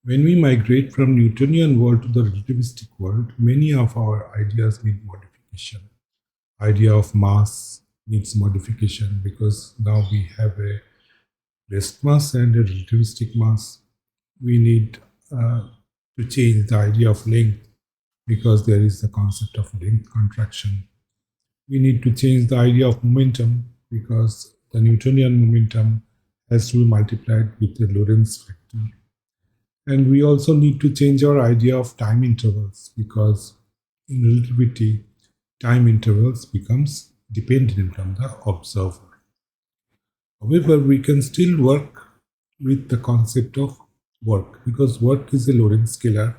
When we migrate from Newtonian world to the relativistic world, many of our ideas need modification. Idea of mass needs modification because now we have a rest mass and a relativistic mass. We need to change the idea of length because there is the concept of length contraction. We need to change the idea of momentum because the Newtonian momentum has to be multiplied with the Lorentz factor. And we also need to change our idea of time intervals because in relativity, time intervals becomes dependent on the observer. However, we can still work with the concept of work because work is a Lorentz scalar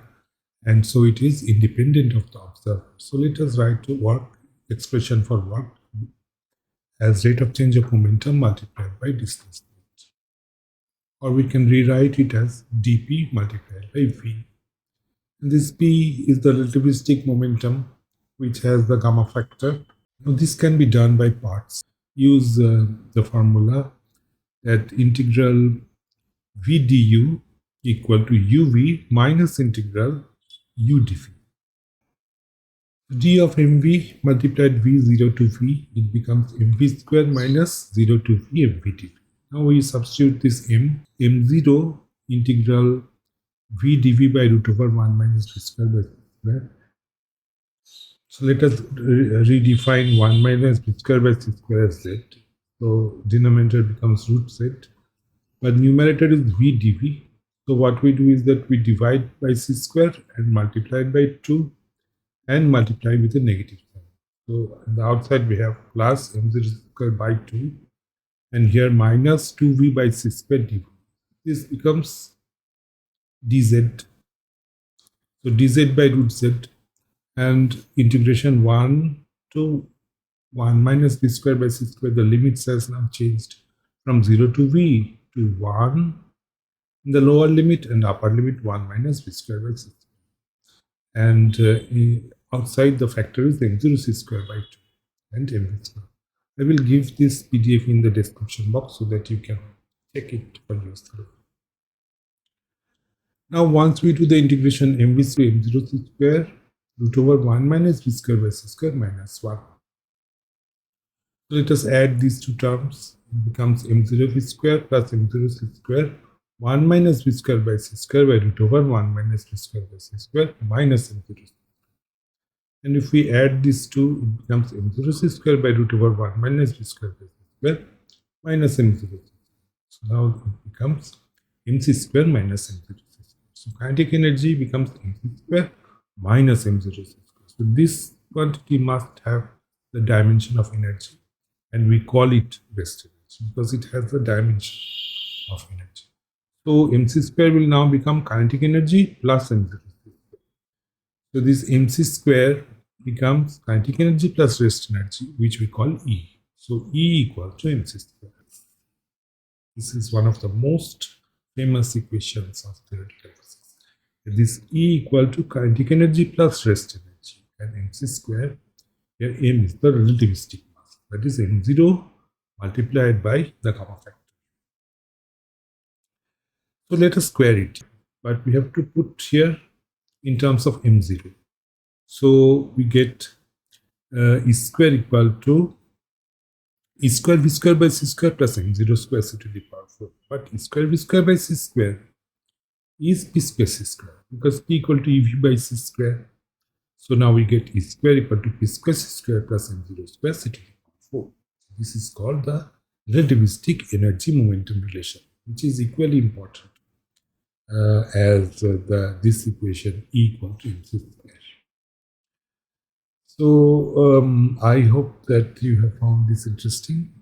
and so it is independent of the observer. So let us write to work expression for work as rate of change of momentum multiplied by displacement. Or we can rewrite it as dp multiplied by v. This p is the relativistic momentum which has the gamma factor. Now this can be done by parts. Use the formula that integral v du equal to uv minus integral u dv. D of mv multiplied v0 to v, it becomes mv square minus 0 to v mv dv. Now we substitute this m0 integral v dv by root over 1 minus v square by v square. So let us redefine 1 minus v square by c square as z. So denominator becomes root z, but numerator is v dv. So what we do is that we divide by c square and multiply it by 2 and multiply with a negative sign. So on the outside we have plus m0 square by 2 and here minus 2v by c square dv. This becomes dz. So dz by root z and integration 1 to 1 minus v square by c square, the limits has now changed from 0 to v to 1 in the lower limit and upper limit 1 minus v square by c square. And outside the factor is m0 c square by 2 and mv square. I will give this PDF in the description box so that you can check it for yourself. Now once we do the integration mv square m0 c square root over 1 minus v square by c square minus 1. So let us add these two terms. It becomes m0 v square plus m0 c square 1 minus v square by c square by root over 1 minus v square by c square minus m0. And if we add these two, it becomes m0 c square by root over 1 minus v square by c square minus m0. So now it becomes mc square minus m0 c square. So kinetic energy becomes mc square minus m0 c square. So this quantity must have the dimension of energy and we call it rest energy because it has the dimension of energy. So mc square will now become kinetic energy plus m0 c square. So this mc square becomes kinetic energy plus rest energy, which we call E. So E equal to mc square. This is one of the most famous equations of theoretical physics. This E equal to kinetic energy plus rest energy and mc square, here m is the relativistic mass, that is m0 multiplied by the gamma factor. So let us square it, but we have to put here in terms of m0. So we get E square equal to E square v square by c square plus m0 square c to the power 4. But E square v square by c square is p square c square because p equal to ev by c square. So now we get E square equal to p square c square plus m0 square c to the power 4. This is called the relativistic energy momentum relation, which is equally important as this equation E equal to mc square. So I hope that you have found this interesting.